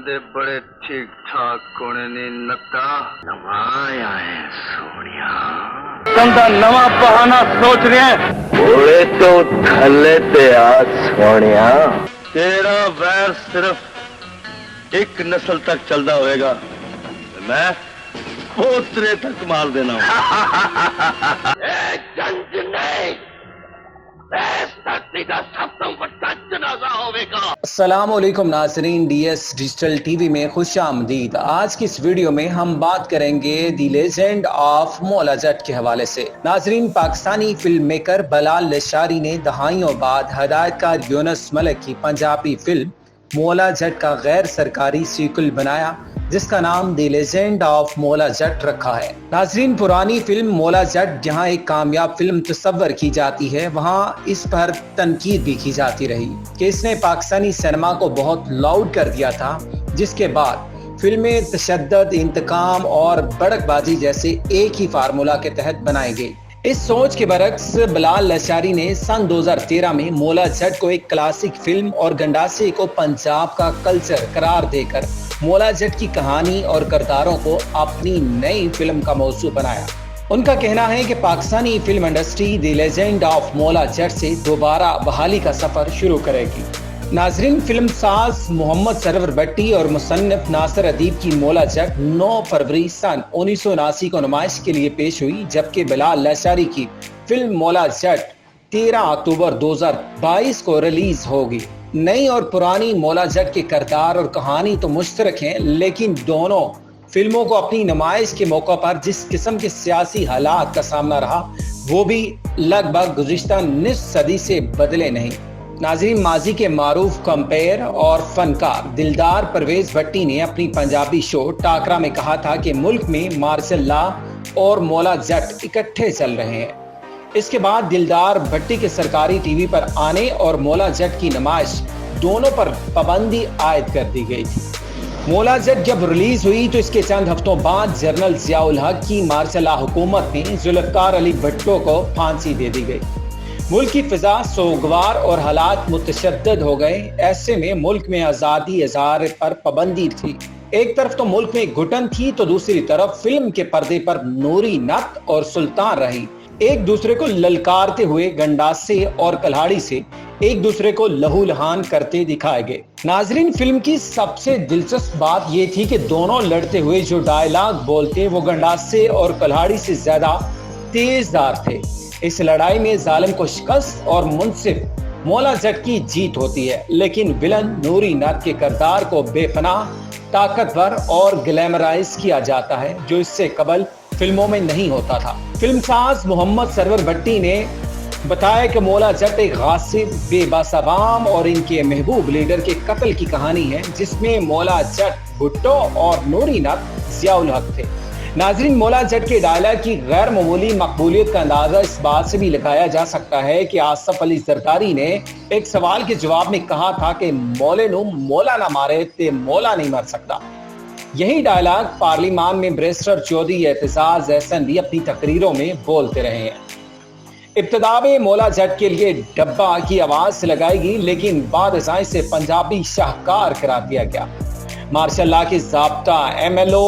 बंदे बड़े ठीक ठाक कोने ने नक्का नवाया है सोनिया कंधा नवा बहाना सोच रहे हैं बोले तो थले ते आज सोनिया तेरा वैर सिर्फ एक नस्ल तक चलता होएगा मैं पोतरे तक मार देना हूं जंग नहीं अस्सलाम वालेकुम नाज़रीन, डीएस डिजिटल टीवी में खुश आमदीद। आज की इस वीडियो में हम बात करेंगे दी लेजेंड ऑफ मौला जट के हवाले से। नाज़रीन, पाकिस्तानी फिल्म मेकर बिलाल लश्कारी ने दहाइयों बाद हदायतकार यूनुस मलिक की पंजाबी फिल्म मौला जट का गैर सरकारी सीक्वल बनाया जिसका नाम दी लेजेंड ऑफ मौला जट रखा है। नाज़रीन, पुरानी फिल्म मौला जट जहां एक कामयाब फिल्म तस्वर की जाती है, वहां इस पर तनकीद भी की जाती रही कि इसने पाकिस्तानी सिनेमा को बहुत लाउड कर दिया था, जिसके बाद फिल्में तशद्दुद, इंतकाम और बड़कबाजी जैसे एक ही फार्मूला के तहत बनाई गई। इस सोच के बरक्स बिलाल लश्कारी ने सन 2013 में मौला जट को एक क्लासिक फिल्म और गंडासे को पंजाब का कल्चर करार देकर मौला जट की कहानी और किरदारों को अपनी नई फिल्म का मौजू बनाया। उनका कहना है कि Pakistani film industry the legend of Maula Jatt से दोबारा बहाली का सफर शुरू करेगी। नाजरीन, फिल्म साज मोहम्मद सरवर भट्टी और मुसन्निफ नासिर अदीब की मौला जट 9 फरवरी सन 1979 को नुमाइश के लिए पेश हुई, जबकि बिलाल लश्कारी की फिल्म मौला जट 13 अक्टूबर 2022 को रिलीज होगी। नई और पुरानी मौला जट के किरदार और कहानी तो मुश्तरक हैं, लेकिन दोनों फिल्मों को अपनी नुमाइश के मौका पर जिस किस्म के सियासी हालात का सामना रहा, वो भी लगभग गुज़िश्ता निस्फ सदी से बदले नहीं। नाज़रीन, माजी के मारूफ कंपेयर और फनकार दिलदार परवेज भट्टी ने अपनी पंजाबी शो टाकरा में कहा था कि मुल्क में मार्शल लॉ और मौला जट इकट्ठे चल रहे हैं। इसके बाद दिलदार भट्टी के सरकारी टीवी पर आने और मौला जट की नुमाइश दोनों पर पाबंदी आयद कर दी गई थी। मौला जट जब रिलीज हुई तो इसके चंद हफ्तों बाद जनरल ज़ियाउल हक की मार्शल लॉ हुकूमत में जुल्फ़िकार अली भुट्टो को फांसी दे दी गई। मुल्क की फिजा सोगवार और हालात मुतशद्दद हो गए। ऐसे में मुल्क में आज़ादी इज़हार पर पाबंदी थी। एक तरफ तो मुल्क में घुटन थी तो दूसरी तरफ फिल्म के पर्दे पर नूरी नत और सुल्तान रही एक दूसरे को ललकारते हुए गंडासे और कल्हाड़ी से एक दूसरे को लहूलुहान करते दिखाए गए। नाजरीन, फिल्म की सबसे दिलचस्प बात यह थी कि दोनों लड़ते हुए जो डायलॉग बोलते वो गंडासे और कल्हाड़ी से ज्यादा तेजदार थे। इस लड़ाई में जालिम को शिकस्त और मुनसिफ मौला जट की जीत होती है, लेकिन विलन नूरी नत के किरदार को बेपनाह, ताकतवर और ग्लैमराइज किया जाता है, जो इससे कबल फिल्मों में नहीं होता था। फिल्म साज मोहम्मद सरवर भट्टी ने बताया कि मौला जट एक गासिब, बेबस अवाम और इनके महबूब लीडर के कत्ल की कहानी है, जिसमें मौला जट भुट्टो और नूरी नत ज़ियाउल हक थे। नाजरीन, मौला जट के डायलॉग की गैर मामूली मकबूलियत का अंदाजा इस बात से भी लगाया जा सकता है कि आसफ अली जरदारी ने एक सवाल के जवाब में कहा था कि मौले नू मौला ना मारे ते मौला नहीं मर सकता। यही डायलॉग पार्लिमान में बैरिस्टर चौधरी एतजाज एहसन भी अपनी तकरीरों में बोलते रहे हैं। इब्तिदा में मौला जट के लिए डब्बा की आवाज लगाएगी, लेकिन बाद से पंजाबी शाहकार करार दिया गया। मार्शल लॉ के ज़ाब्ता MLO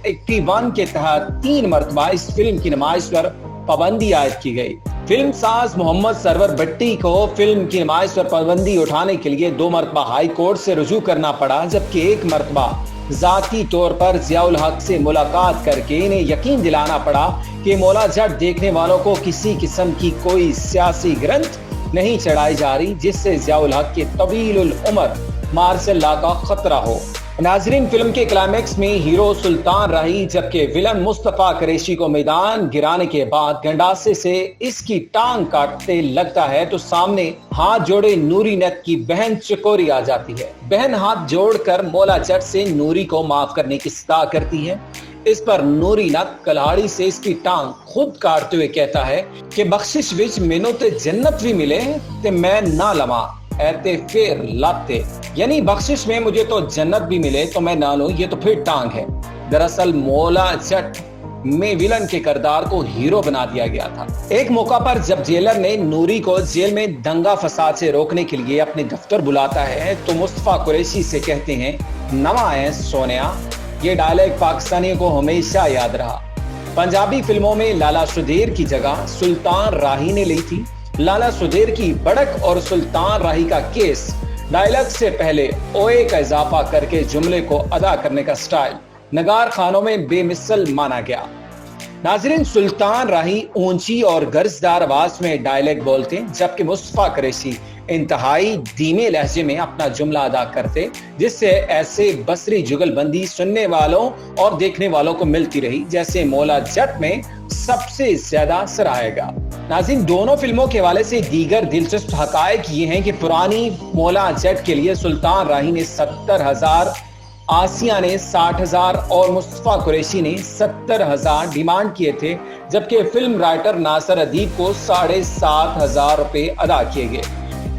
81 के तहत 3 मरतबा इस फिल्म की नुमाइश पर पाबंदी आयद की गई। फिल्म साज मोहम्मद सरवर भट्टी को फिल्म की नुमाइश पर पाबंदी उठाने के लिए 2 मरतबा हाई कोर्ट से रुजू करना पड़ा, जबकि 1 मरतबा जाती तौर पर ज़ियाउल हक से मुलाकात करके इन्हें यकीन दिलाना पड़ा कि मौला जट देखने वालों को किसी किस्म की कोई सियासी ग्रंथ नहीं चढ़ाई जा रही, जिससे ज़ियाउल हक के तवील उम्र मार्शल लॉ का खतरा हो। नाजरीन, फिल्म के क्लाइमेक्स में हीरो सुल्तान रही, जबकि विलन मुस्तफा कुरैशी को मैदान गिराने के बाद गंडासे से इसकी टांग काटते लगता है तो सामने हाथ जोड़े नूरी नत की बहन चकोरी आ जाती है। बहन हाथ जोड़कर मौला जट से नूरी को माफ करने की सदा करती है। इस पर नूरी नत कल्हाड़ी से इसकी टांग खुद काटते हुए कहता है कि बख्शिश विच मैनू ते जन्नत भी मिले ते मैं ना लवा ऐते फिर लाते, यानी बख्शिश में मुझे तो जन्नत भी मिले तो मैं ना लूं, ये तो फिर टांग है। दरअसल मौला जट में विलन के किरदार को हीरो बना दिया गया था। एक मौका पर जब जेलर ने नूरी को जेल में दंगा फसाद से रोकने के लिए अपने दफ्तर बुलाता है तो मुस्तफा कुरैशी से कहते हैं नवा है सोनिया, ये डायलॉग पाकिस्तानियों को हमेशा याद रहा। पंजाबी फिल्मों में लाला सुधीर की जगह सुल्तान राही ने ली थी। लाला सुधीर की बड़क और सुल्तान राही का केस डायलॉग से पहले ओए का इजाफा करके जुमले को अदा करने का स्टाइल नगार खानों में बेमिसल माना गया। नाजरीन, सुल्तान राही ऊंची और गर्जदार आवाज में डायलॉग बोलते, जबकि मुस्तफा कुरैशी इंतहाई धीमे लहजे में अपना जुमला अदा करते, जिससे ऐसे बसरी जुगलबंदी सुनने वालों और देखने वालों को मिलती रही जैसे मौला जट में सबसे ज्यादा सराहेगा। नाज़रीन, दोनों फिल्मों के हवाले से दीगर दिलचस्प हकायक ये हैं कि पुरानी मौला जट के लिए सुल्तान राही ने 70,000, आसिया ने 60,000 और मुस्तफा कुरैशी ने 70,000 डिमांड किए थे, जबकि फिल्म राइटर नासिर अदीब को 7,500 रुपए अदा किए गए।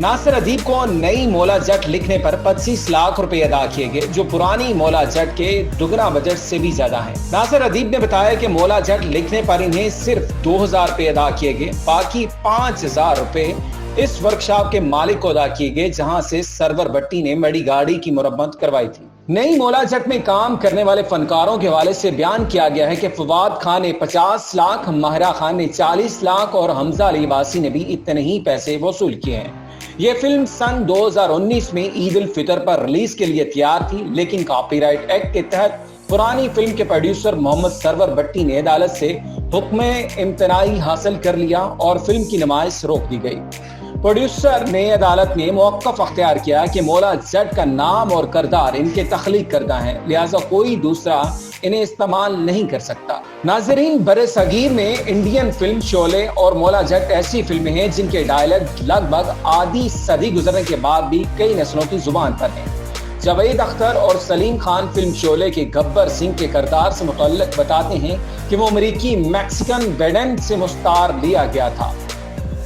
नासिर अदीब को नई मौला जट लिखने पर 25 लाख रुपए अदा किए गए, जो पुरानी मौला जट के दुगना बजट से भी ज्यादा है। नासिर अदीब ने बताया कि मौला जट लिखने पर इन्हें सिर्फ 2,000 रुपए अदा किए गए, बाकी 5,000 रुपए इस वर्कशॉप के मालिक को अदा किए गए, जहां से सरवर भट्टी ने बड़ी गाड़ी की मुरम्मत करवाई थी। नई मौला जट में काम करने वाले फनकारों के हवाले से बयान किया गया है कि फवाद खान ने 50 लाख, माहिरा खान ने 40 लाख और हमजा अली अब्बासी ने भी इतने ही पैसे वसूल किए हैं। यह फिल्म सन 2019 में ईद उल फितर पर रिलीज के लिए तैयार थी, लेकिन कॉपीराइट एक्ट के तहत पुरानी फिल्म के प्रोड्यूसर मोहम्मद सरवर भट्टी ने अदालत से हुक्म इम्तनाई हासिल कर लिया और फिल्म की नुमाइश रोक दी गई। प्रोड्यूसर ने अदालत में मौक़िफ़ अख्तियार किया कि मौला जट का नाम और किरदार इनके तख्लीक करदा है, लिहाजा कोई दूसरा इन्हें इस्तेमाल नहीं कर सकता। नाजरीन, बरे सगीर में इंडियन फिल्म शोले और मौला जट ऐसी फिल्में हैं जिनके डायलॉग लगभग आधी सदी गुजरने के बाद भी कई नस्लों की जुबान पर हैं। जावेद अख्तर और सलीम खान फिल्म शोले के गब्बर सिंह के किरदार से मुतल्लिक बताते हैं कि वो अमेरिकी मैक्सिकन वेडन से मुस्तार लिया गया था।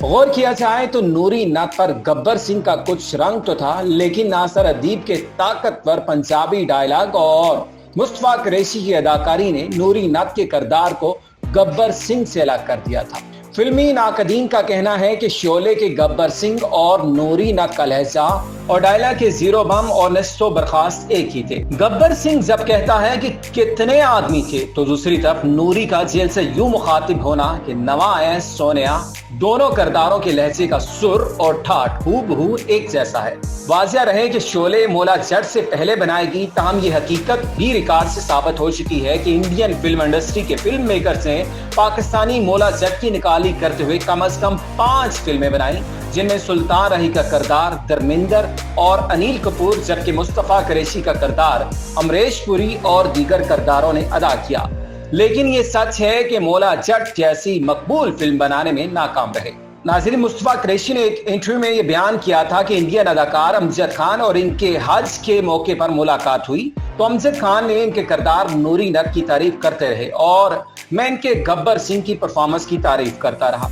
गौर किया जाए तो नूरी नत पर गब्बर सिंह का कुछ रंग तो था, लेकिन नासिर अदीब के ताकतवर पंजाबी डायलॉग और मुस्तफा कुरैशी की अदाकारी ने नूरी नत के किरदार को गब्बर सिंह से अलग कर दिया था। फिल्मी नाकदीन का कहना है कि शोले के गब्बर सिंह और नूरी नत का लहजा और डायलॉग के जीरो बम और नस्तो बर्खास्त एक ही थे। गब्बर सिंह जब कहता है कि कितने आदमी थे, तो दूसरी तरफ नूरी का जेल से यूं मुखातिब होना कि नवा है सोनिया, दोनों किरदारों के लहजे का सुर और ठाठ हूबहू एक जैसा है। वाजिया रहे कि शोले मौला जट से पहले बनाई गई, ताहम ये हकीकत भी रिकॉर्ड से साबित हो चुकी है कि इंडियन फिल्म इंडस्ट्री के फिल्म मेकर्स ने पाकिस्तानी मौला जट की निकाली करते हुए कम से कम 5 फिल्में बनाई, जिनमें सुल्तान राही का किरदार धर्मेंद्र और अनिल कपूर, जबकि मुस्तफा कुरैशी का किरदार अमरीश पुरी और दीगर किरदारों ने अदा किया। लेकिन ये सच है कि मौला जट जैसी मकबूल फिल्म बनाने में नाकाम रहे। नाज़रीन, मुस्तफा कुरैशी ने एक इंटरव्यू में ये बयान किया था कि इंडियन अदाकार अमजद खान और इनके हज के मौके पर मुलाकात हुई तो अमजद खान ने इनके किरदार नूरी नत की तारीफ करते रहे और मैं इनके गब्बर सिंह की परफॉर्मेंस की तारीफ करता रहा।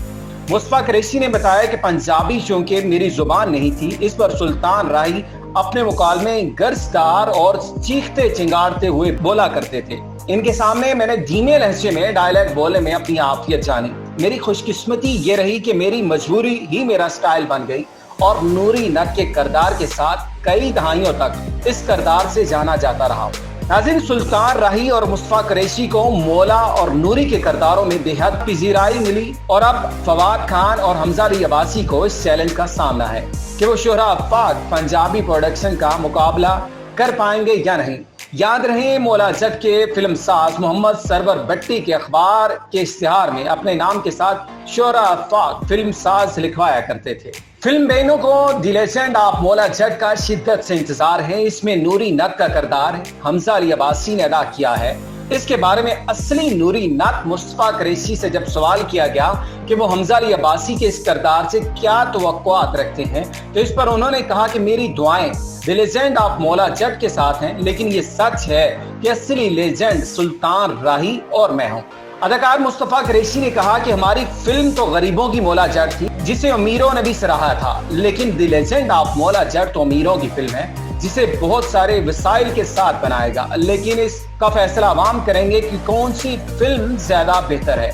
मुस्तफा कुरैशी ने बताया कि पंजाबी चूंकि मेरी जुबान नहीं थी, इस पर सुल्तान राही अपने मुकालमे गर्जदार और चीखते चिंगाड़ते हुए बोला करते थे। इनके सामने मैंने धीमे लहजे में डायलॉग बोलने में अपनी आफियत जानी। मेरी खुशकिस्मती ये रही कि मेरी मजबूरी ही मेरा स्टाइल बन गई और नूरी नत के किरदार के साथ कई दहाइयों तक इस किरदार से जाना जाता रहा। नाज़रीन, सुल्तान राही और मुस्तफा कुरैशी को मौला और नूरी के किरदारों में बेहद पजीराई मिली और अब फवाद खान और हमजा अली अब्बासी को इस चैलेंज का सामना है कि वो शोहरा अफ़ाक पंजाबी प्रोडक्शन का मुकाबला कर पाएंगे या नहीं। याद रहे, मौला जट के फिल्म साज मोहम्मद सरवर भट्टी के अखबार के इश्तिहार में अपने नाम के साथ शोहरा अफ़ाक फिल्म साज लिखवाया करते थे। फिल्म बेनों को the legend of Maula Jatt का शिद्दत से इंतजार है। इसमें नूरी नत का किरदार हमजा अली अब्बासी ने अदा किया है। इसके बारे में असली नूरी नत मुस्तफा कुरैशी से जब सवाल किया गया कि वो हमजा अली अब्बासी के इस किरदार से क्या तवक्कुआत रखते हैं, तो इस पर उन्होंने कहा कि मेरी दुआएं the legend of Maula Jatt के साथ हैं, लेकिन ये सच है कि असली लेजेंड सुल्तान राही और मैं हूं। अदाकार मुस्तफा कुरैशी ने कहा कि हमारी फिल्म तो गरीबों की मौला जट थी जिसे अमीरों ने भी सराहा था, लेकिन the legend of Maula Jatt तो अमीरों की फिल्म है जिसे बहुत सारे वसाइल के साथ बनाएगा, लेकिन इसका फैसला आवाम करेंगे कि कौन सी फिल्म ज्यादा बेहतर है।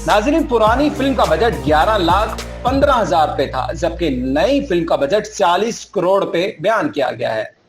नाज़रीन, पुरानी फिल्म का बजट 11,15,000 रुपए था, जबकि नई फिल्म का बजट 40 करोड़ रुपए बयान किया गया है।